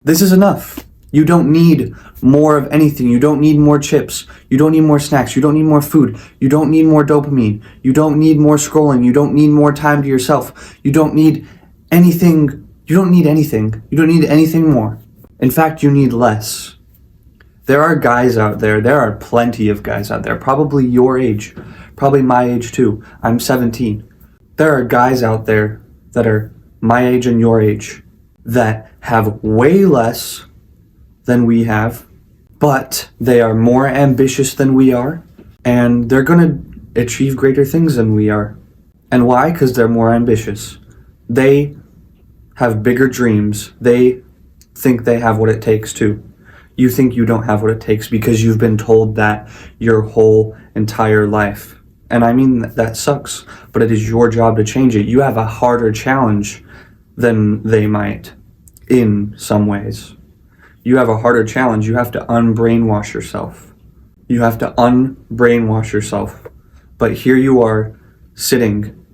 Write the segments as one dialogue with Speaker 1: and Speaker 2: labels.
Speaker 1: This is enough. You don't need more of anything. You don't need more chips. You don't need more snacks. You don't need more food. You don't need more dopamine. You don't need more scrolling. You don't need more time to yourself. You don't need anything. You don't need anything. You don't need anything more. In fact, you need less. There are guys out there. There are plenty of guys out there, probably your age, probably my age too. I'm 17. There are guys out there that are my age and your age that have way less than we have, but they are more ambitious than we are, and they're going to achieve greater things than we are. And why? Because they're more ambitious. They have bigger dreams. They think they have what it takes to. You think you don't have what it takes because you've been told that your whole entire life. And I mean, that sucks, but it is your job to change it. You have a harder challenge than they might in some ways. You have a harder challenge. You have to unbrainwash yourself. You have to unbrainwash yourself. But here you are sitting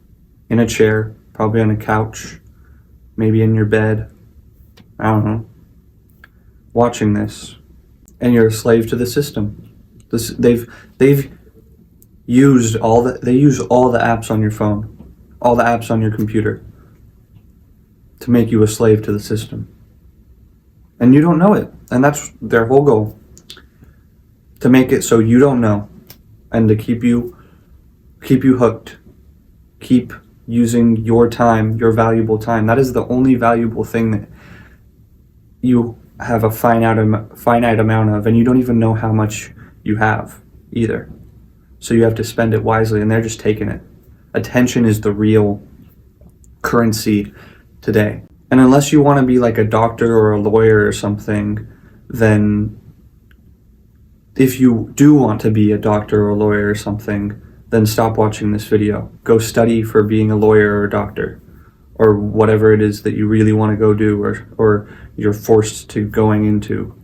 Speaker 1: in a chair, probably on a couch, maybe in your bed, I don't know, watching this, and you're a slave to the system. They've used all the apps on your phone, all the apps on your computer, to make you a slave to the system. And you don't know it. And that's their whole goal. To make it so you don't know. And to keep you hooked. Keep using your time, your valuable time. That is the only valuable thing that you have a finite amount of, and you don't even know how much you have either. So you have to spend it wisely, and they're just taking it. Attention is the real currency today. And unless you want to be like a doctor or a lawyer or something, then if you do want to be a doctor or a lawyer or something, then stop watching this video. Go study for being a lawyer or a doctor, or whatever it is that you really want to go do, or you're forced to going into.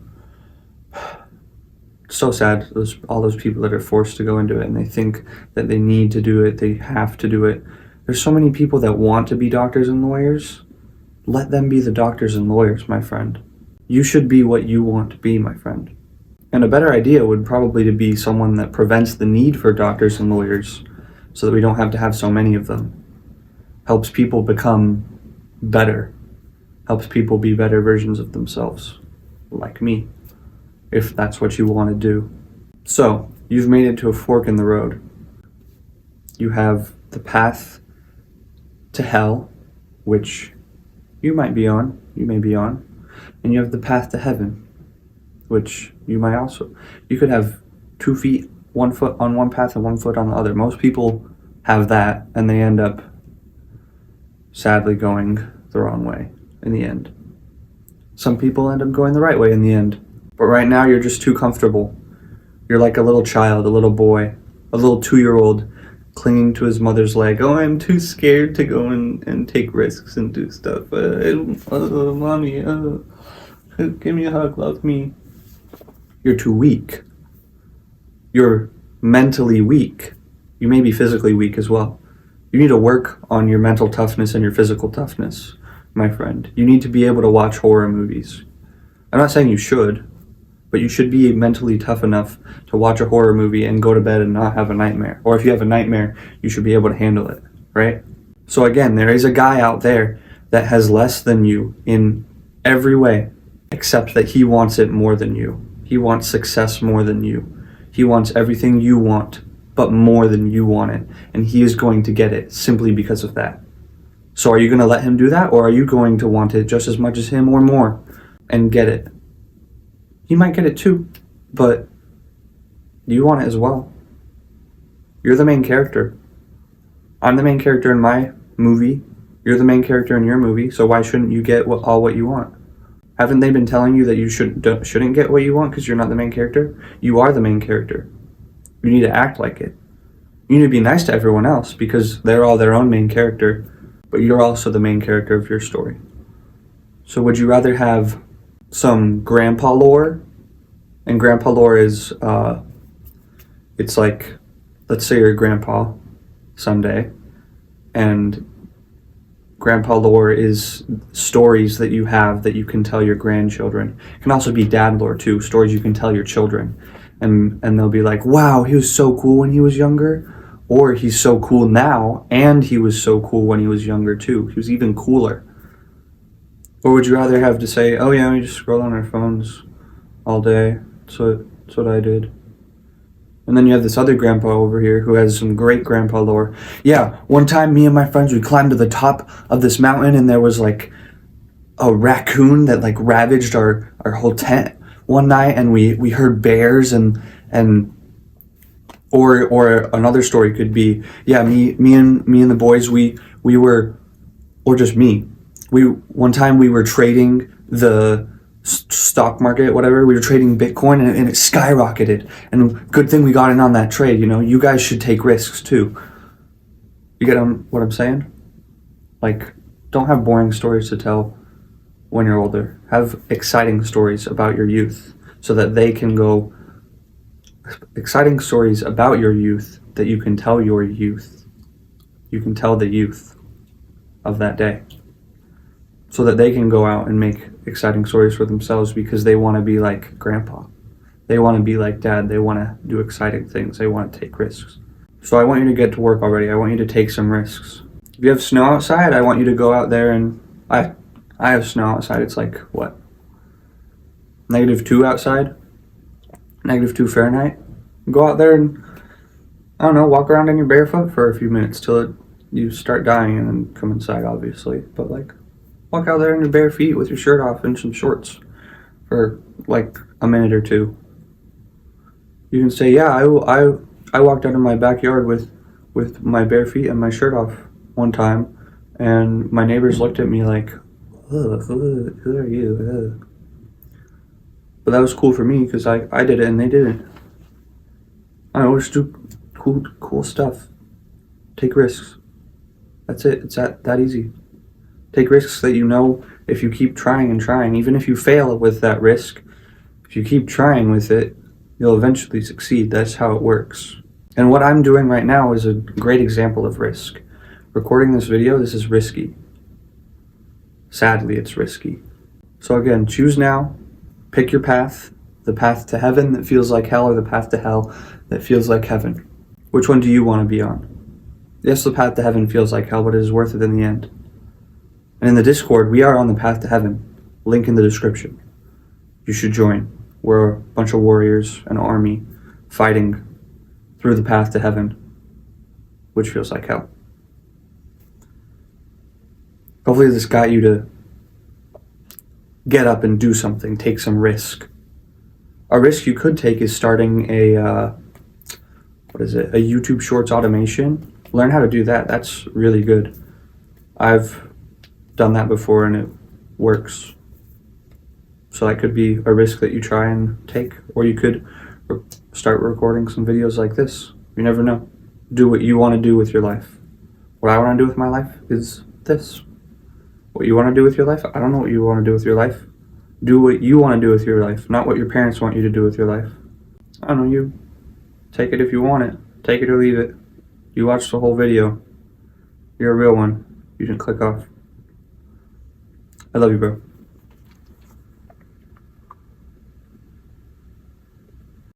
Speaker 1: It's so sad, all those people that are forced to go into it and they think that they need to do it, they have to do it. There's so many people that want to be doctors and lawyers. Let them be the doctors and lawyers, my friend. You should be what you want to be, my friend. And a better idea would probably to be someone that prevents the need for doctors and lawyers so that we don't have to have so many of them. Helps people become better. Helps people be better versions of themselves, like me, if that's what you want to do. So, you've made it to a fork in the road. You have the path to hell, which you might be on, you may be on, and you have the path to heaven, which you might also. You could have 2 feet, 1 foot on one path and 1 foot on the other. Most people have that, and they end up sadly going the wrong way in the end. Some people end up going the right way in the end. But right now you're just too comfortable. You're like a little child, a little boy, a little 2-year-old clinging to his mother's leg. Oh, I'm too scared to go and take risks and do stuff. Mommy, give me a hug, love me. You're too weak. You're mentally weak. You may be physically weak as well. You need to work on your mental toughness and your physical toughness, my friend. You need to be able to watch horror movies. I'm not saying you should, but you should be mentally tough enough to watch a horror movie and go to bed and not have a nightmare. Or if you have a nightmare, you should be able to handle it, right? So again, there is a guy out there that has less than you in every way, except that he wants it more than you. He wants success more than you. He wants everything you want, but more than you want it. And he is going to get it simply because of that. So are you going to let him do that? Or are you going to want it just as much as him or more and get it? He might get it too, but you want it as well. You're the main character. I'm the main character in my movie. You're the main character in your movie, so why shouldn't you get all what you want? Haven't they been telling you that you shouldn't get what you want because you're not the main character? You are the main character. You need to act like it. You need to be nice to everyone else because they're all their own main character, but you're also the main character of your story. So would you rather have some grandpa lore? And grandpa lore is, it's like, let's say you're a grandpa someday, and grandpa lore is stories that you have that you can tell your grandchildren. It can also be dad lore too, stories you can tell your children. And they'll be like, wow, he was so cool when he was younger. Or he's so cool now, and he was so cool when he was younger too. He was even cooler. Or would you rather have to say, oh yeah, we just scroll on our phones all day. That's what I did. And then you have this other grandpa over here who has some great grandpa lore. Yeah, one time me and my friends, we climbed to the top of this mountain and there was like a raccoon that like ravaged our whole tent one night, and we heard bears and or another story could be, yeah, me and the boys, we were, or just me. One time we were trading the stock market, whatever. We were trading Bitcoin and it skyrocketed. And good thing we got in on that trade. You know, you guys should take risks too. You get what I'm saying? Like, don't have boring stories to tell when you're older. Have exciting stories about your youth so that they can go. Exciting stories about your youth that you can tell your youth. You can tell the youth of that day, so that they can go out and make exciting stories for themselves because they want to be like grandpa. They want to be like dad. They want to do exciting things. They want to take risks. So I want you to get to work already. I want you to take some risks. If you have snow outside, I want you to go out there and I have snow outside. It's like, what? -2 outside? -2 Fahrenheit? Go out there and, I don't know, walk around in your barefoot for a few minutes till you start dying, and then come inside, obviously. But like, walk out there in your bare feet with your shirt off and some shorts for like a minute or two. You can say, yeah, I walked out in my backyard with my bare feet and my shirt off one time, and my neighbors looked at me like, who are you? Ugh. But that was cool for me because I did it and they didn't. I don't know, just do cool stuff. Take risks. That's it. It's that easy. Take risks that you know if you keep trying and trying, even if you fail with that risk, if you keep trying with it, you'll eventually succeed. That's how it works. And what I'm doing right now is a great example of risk. Recording this video, this is risky. Sadly, it's risky. So again, choose now. Pick your path. The path to heaven that feels like hell, or the path to hell that feels like heaven. Which one do you want to be on? Yes, the path to heaven feels like hell, but it is worth it in the end. And in the Discord, we are on the path to heaven. Link in the description. You should join. We're a bunch of warriors, an army, fighting through the path to heaven, which feels like hell. Hopefully this got you to get up and do something, take some risk. A risk you could take is starting a YouTube Shorts automation. Learn how to do that. That's really good. I've done that before and it works. So that could be a risk that you try and take. Or you could start recording some videos like this. You never know. Do what you want to do with your life. What I want to do with my life is this. What you want to do with your life? I don't know what you want to do with your life. Do what you want to do with your life, not what your parents want you to do with your life. I don't know, you. Take it if you want it. Take it or leave it. You watched the whole video. You're a real one. You didn't click off. I love you, bro.